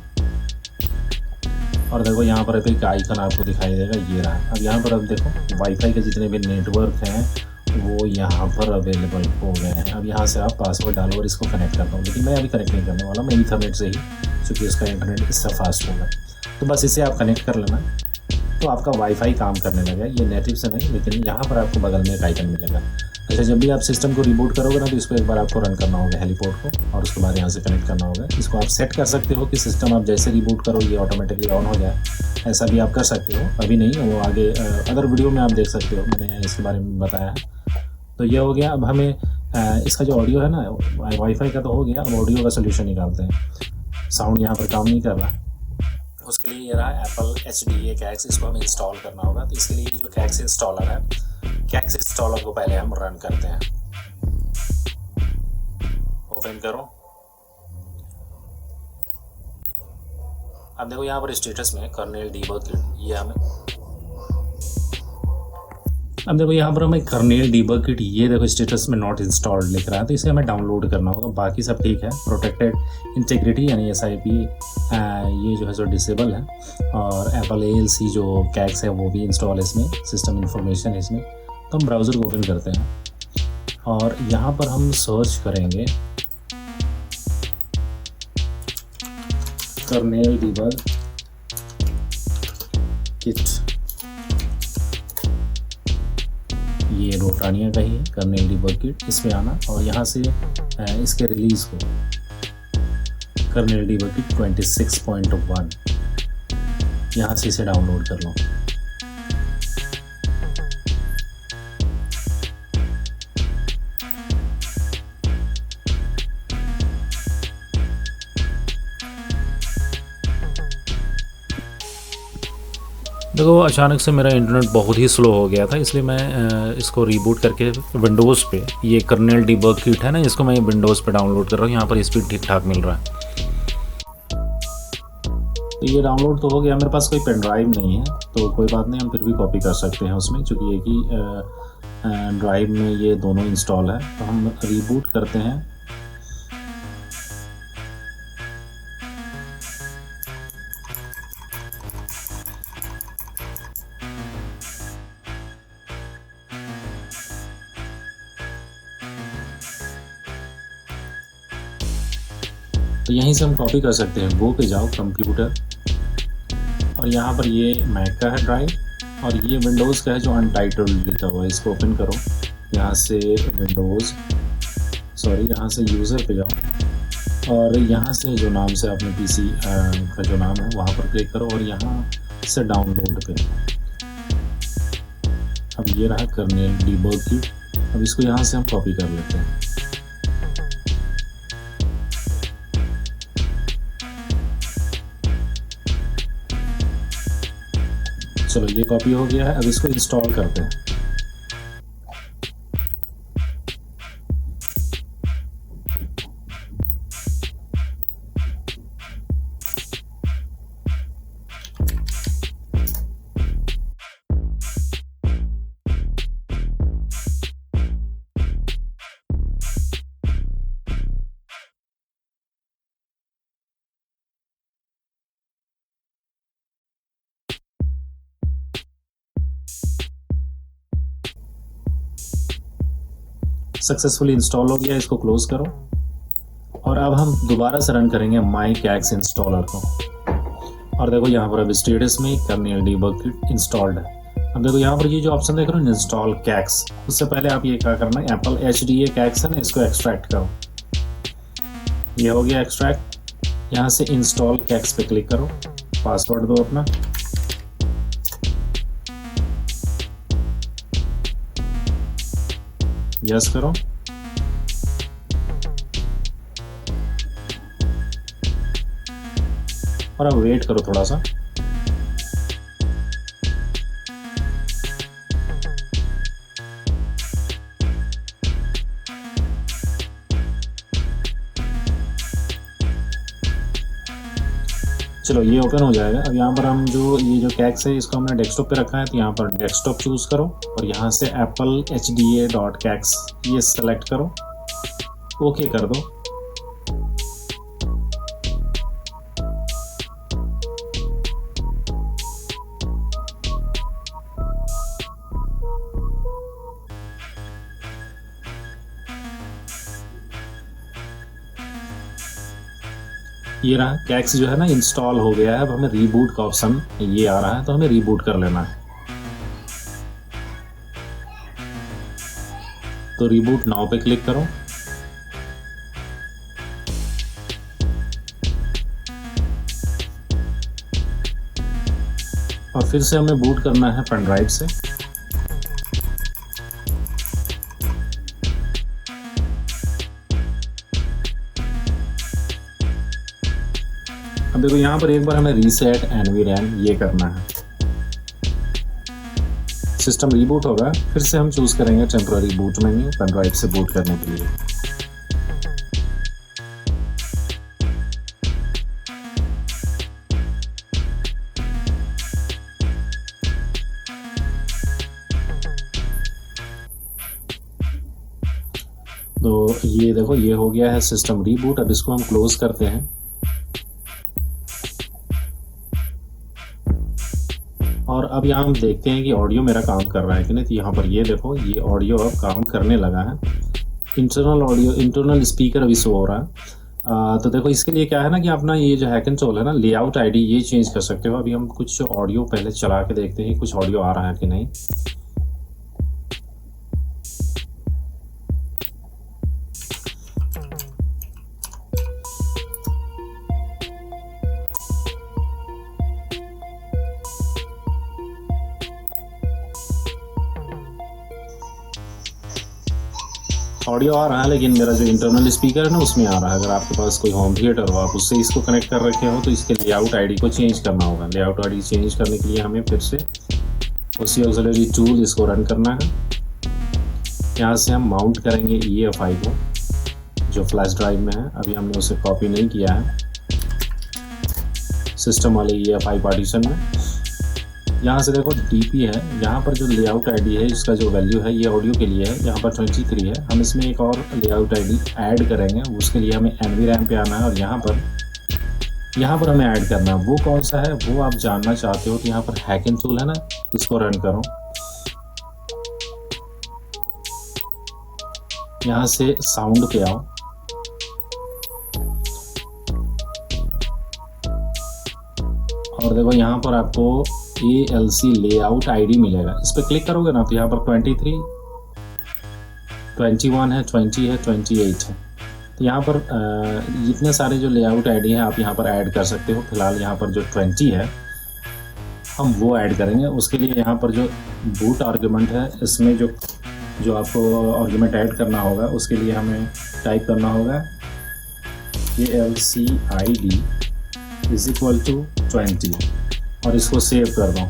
और देखो यहाँ पर एक आइकन आपको दिखाई देगा, ये रहा। अब यहाँ पर अब देखो वाईफाई के जितने भी नेटवर्क हैं वो यहाँ पर अवेलेबल हो गए हैं। अब यहाँ से आप पासवर्ड डालो और इसको कनेक्ट करता हूँ, लेकिन मैं अभी कनेक्ट नहीं करने वाला, मैं ईथरनेट से ही, क्योंकि इसका इंटरनेट इससे फास्ट होगा। तो बस इसे आप कनेक्ट कर लेना, तो आपका वाईफाई काम करने लगा। ये नेटिव से नहीं, लेकिन यहाँ पर आपको बगल में एक आइकन मिलेगा। अच्छा, जब भी आप सिस्टम को रिबूट करोगे ना, तो इसको एक बार आपको रन करना होगा हेलीपोर्ट को, और उसके बाद यहाँ से कनेक्ट करना होगा। इसको आप सेट कर सकते हो कि सिस्टम आप जैसे रिबूट करो ये ऑटोमेटिकली ऑन हो जाए, ऐसा भी आप कर सकते हो। अभी नहीं, वो आगे अदर वीडियो में आप देख सकते हो, मैंने इसके बारे में बताया है। तो ये हो गया। अब हमें इसका जो ऑडियो है ना, वाईफाई का तो हो गया, अब ऑडियो का सोल्यूशन निकालते हैं। साउंड यहाँ पर काम नहीं कर रहा, उसके लिए ये रहा एप्पल HDA कैक्स, इसको हमें इंस्टॉल करना होगा। तो इसके लिए जो कैक्स इंस्टॉलर है, कैक्स इंस्टॉलर को पहले हम रन करते हैं। ओपन करो। अब देखो यहाँ पर स्टेटस में कर्नेल डीबग किट, ये हमें, अब देखो यहाँ पर हमें कर्नेल डीबग किट, ये देखो स्टेटस में नॉट इंस्टॉल्ड लिख रहा है, तो इसे हमें डाउनलोड करना होगा। बाकी सब ठीक है। प्रोटेक्टेड इंटीग्रिटी यानी SIP ये जो है सो डिसेबल है, और एप्पल ALC जो कैक्स है वो भी इंस्टॉल है इसमें, सिस्टम इंफॉर्मेशन है इसमें। तो हम ब्राउज़र को ओपन करते हैं और यहाँ पर हम सर्च करेंगे कर्नेल डीबग किट। ये रोटानिया का ही है, कर्नेल डीबग किट। इसमें आना और यहाँ से इसके रिलीज़ को, कर्नेल डीबग किट 26.1, यहाँ से इसे डाउनलोड कर लो। देखो अचानक से मेरा इंटरनेट बहुत ही स्लो हो गया था, इसलिए मैं इसको रीबूट करके विंडोज़ पे, ये कर्नेल डीबग किट है ना, इसको मैं विंडोज़ पे डाउनलोड कर रहा हूँ। यहाँ पर स्पीड ठीक ठाक मिल रहा है। तो ये डाउनलोड तो हो गया। मेरे पास कोई पेन ड्राइव नहीं है, तो कोई बात नहीं, हम फिर भी कॉपी कर सकते हैं उसमें, क्योंकि एक ही ड्राइव में ये दोनों इंस्टॉल है। तो हम रीबूट करते हैं। तो यहीं से हम कॉपी कर सकते हैं। गो पे जाओ, कंप्यूटर, और यहाँ पर ये मैक का है ड्राइव, और ये विंडोज़ का है जो अनटाइटल्ड लिखा हुआ है। इसको ओपन करो, यहाँ से विंडोज़, यहाँ से यूज़र पे जाओ, और यहाँ से जो नाम से आपने PC का जो नाम है वहाँ पर क्लिक करो, और यहाँ से डाउनलोड पे। अब ये रहा कर्नेल डीबग किट। अब इसको यहाँ से हम कॉपी कर लेते हैं। चलो ये कॉपी हो गया है। अब इसको इंस्टॉल करते हैं। सक्सेसफुली इंस्टॉल हो गया, इसको क्लोज करो। और अब हम दोबारा से रन करेंगे माई कैक्स इंस्टॉलर को, और देखो यहाँ पर अब स्टेटस में कर्नेल डीबग किट इंस्टॉल्ड है। अब देखो यहाँ पर ये जो ऑप्शन देख रहे हो इंस्टॉल कैक्स, उससे पहले आप ये क्या करना है, एप्पल HDA कैक्स है ना, इसको एक्सट्रैक्ट करो। ये हो गया एक्सट्रैक्ट। यहाँ से इंस्टॉल कैक्स पे क्लिक करो, पासवर्ड दो अपना, यस करो, और अब वेट करो थोड़ा सा। चलो ये ओपन हो जाएगा। अब यहाँ पर हम ये जो कैक्स है इसको हमने डेस्कटॉप पे रखा है, तो यहाँ पर डेस्कटॉप चूज करो और यहाँ से एप्पल HDA.cax ये सेलेक्ट करो, ओके कर दो। ये रहा कैक्स जो है ना इंस्टॉल हो गया है। अब हमें रीबूट का ऑप्शन ये आ रहा है, तो हमें रीबूट कर लेना है। तो रीबूट नाउ पे क्लिक करो। और फिर से हमें बूट करना है पेन ड्राइव से। अब देखो यहाँ पर एक बार हमें रीसेट एनवीरैम ये करना है। सिस्टम रीबूट होगा, फिर से हम चूज करेंगे temporary boot menu pen drive से बूट करने के लिए। तो ये देखो ये हो गया है सिस्टम रीबूट। अब इसको हम क्लोज करते हैं। और अब यहाँ हम देखते हैं कि ऑडियो मेरा काम कर रहा है कि नहीं। तो यहाँ पर ये देखो ये ऑडियो अब काम करने लगा है। इंटरनल ऑडियो, इंटरनल स्पीकर अभी शो हो रहा है। तो देखो इसके लिए क्या है ना कि अपना ये जो हैक एंड टूल है ना, लेआउट आईडी ये चेंज कर सकते हो। अभी हम कुछ ऑडियो पहले चला के देखते हैं कुछ ऑडियो आ रहा है कि नहीं। ऑडियो आ रहा है, लेकिन मेरा जो इंटरनल स्पीकर है ना उसमें आ रहा है। अगर आपके पास कोई होम थिएटर हो, आप उससे इसको कनेक्ट कर रखे हो, तो इसके लेआउट आईडी को चेंज करना होगा। लेआउट आईडी चेंज करने के लिए हमें फिर से उसी ऑक्सिलरी टूल इसको रन करना है। यहाँ से हम माउंट करेंगे EFI को जो फ्लैश ड्राइव में है। अभी हमने उसे कॉपी नहीं किया है सिस्टम वाले EFI पार्टीशन में। यहाँ से देखो DP है, यहाँ पर जो लेआउट आईडी है इसका जो वैल्यू है ये ऑडियो के लिए है, यहाँ पर 23 है। हम इसमें एक और लेआउट आईडी ऐड करेंगे, उसके लिए हमें एनवीरैम पे आना है और यहाँ पर हमें ऐड करना है। वो कौन सा है वो आप जानना चाहते हो तो यहाँ पर हैक एंड टूल है ना, इसको रन करो। यहाँ से साउंड पे आओ और देखो यहाँ पर आपको ALC लेआउट आईडी मिलेगा। इस पर क्लिक करोगे ना तो यहाँ पर 23, 21 है, 20 है, 28 है। तो यहाँ पर जितने सारे जो लेआउट आईडी है आप यहाँ पर ऐड कर सकते हो। फिलहाल यहाँ पर जो 20 है हम वो ऐड करेंगे। उसके लिए यहाँ पर जो बूट आर्ग्यूमेंट है इसमें जो आपको आर्ग्यूमेंट ऐड करना होगा, उसके लिए हमें टाइप करना होगा ALC ID = 20 और इसको सेव कर दो।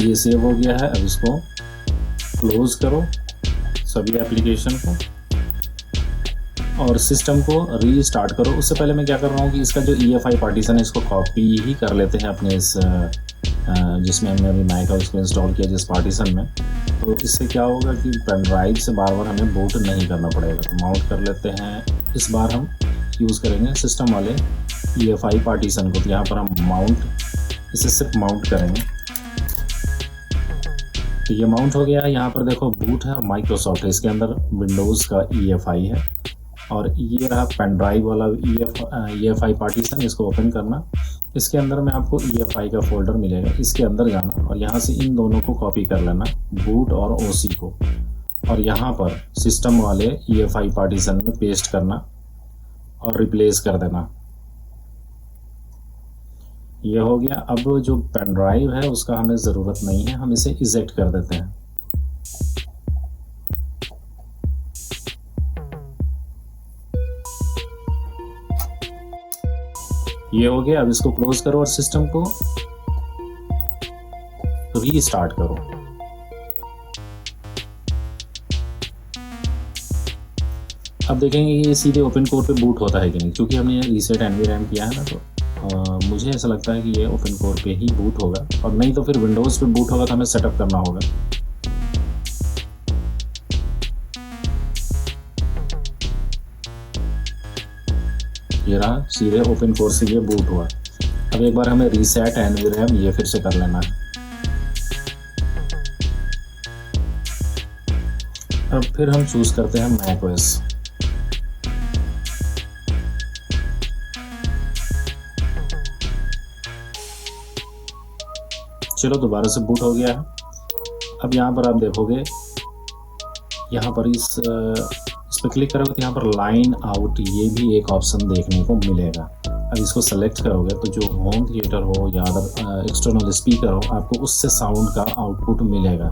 ये सेव हो गया है। अब इसको क्लोज करो सभी एप्लीकेशन को और सिस्टम को रीस्टार्ट करो। उससे पहले मैं क्या कर रहा हूँ कि इसका जो EFI पार्टीशन है इसको कॉपी ही कर लेते हैं अपने इस जिसमें हमने अभी मैक उसको इंस्टॉल किया जिस पार्टीशन में। तो इससे क्या होगा कि पेन ड्राइव से बार बार हमें बूट नहीं करना पड़ेगा। तो माउंट कर लेते हैं। इस बार हम यूज़ करेंगे सिस्टम वाले EFI पार्टीशन को। तो यहाँ पर हम इसे सिर्फ माउंट करेंगे। तो ये माउंट हो गया है। यहाँ पर देखो बूट है और माइक्रोसॉफ्ट है, इसके अंदर विंडोज़ का EFI है और ये रहा पेन ड्राइव वाला EFI पार्टीशन। इसको ओपन करना, इसके अंदर में आपको EFI का फोल्डर मिलेगा, इसके अंदर जाना और यहाँ से इन दोनों को कॉपी कर लेना, बूट और OC को, और यहाँ पर सिस्टम वाले EFI पार्टीशन में पेस्ट करना और रिप्लेस कर देना। ये हो गया। अब जो पेन ड्राइव है उसका हमें ज़रूरत नहीं है, हम इसे इजेक्ट कर देते हैं। ये हो गया। अब इसको क्लोज करो और सिस्टम को रीस्टार्ट करो। अब देखेंगे कि ये सीधे ओपन कोर पे बूट होता है कि नहीं। क्योंकि हमने रीसेट एनवीरैम किया है ना, तो मुझे ऐसा लगता है कि ये ओपन कोर पे ही बूट होगा, और नहीं तो फिर विंडोज़ पे बूट होगा तो हमें सेटअप करना होगा। ये रहा, सीधे ओपन कोर से ये बूट हुआ। अब एक बार हमें रीसेट एनवीरैम ये फिर से कर लेना है। अब फिर हम चूज करते हैं मैक OS। चलो दोबारा से बूट हो गया है। अब यहाँ पर आप देखोगे, यहाँ पर इस पर क्लिक करोगे तो यहाँ पर लाइन आउट ये भी एक ऑप्शन देखने को मिलेगा। अब इसको सेलेक्ट करोगे तो जो होम थिएटर हो या अदर एक्सटर्नल स्पीकर हो, आपको उससे साउंड का आउटपुट मिलेगा।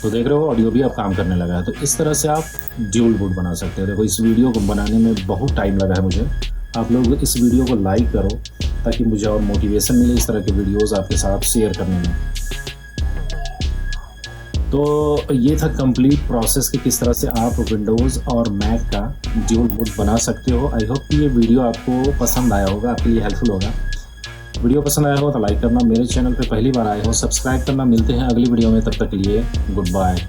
तो देख रहे हो ऑडियो भी अब काम करने लगा है। तो इस तरह से आप ड्यूल बूट बना सकते हो। देखो इस वीडियो को बनाने में बहुत टाइम लगा है मुझे। आप लोग इस वीडियो को लाइक करो ताकि मुझे और मोटिवेशन मिले इस तरह के वीडियोस आपके साथ शेयर करने में। तो ये था कंप्लीट प्रोसेस कि किस तरह से आप विंडोज़ और मैक का ड्यूल बूट बना सकते हो। आई होप कि ये वीडियो आपको पसंद आया होगा, आपके लिए हेल्पफुल होगा। वीडियो पसंद आया हो तो लाइक करना, मेरे चैनल पे पहली बार आए हो सब्सक्राइब करना। मिलते हैं अगली वीडियो में, तब तक के लिए गुड बाय।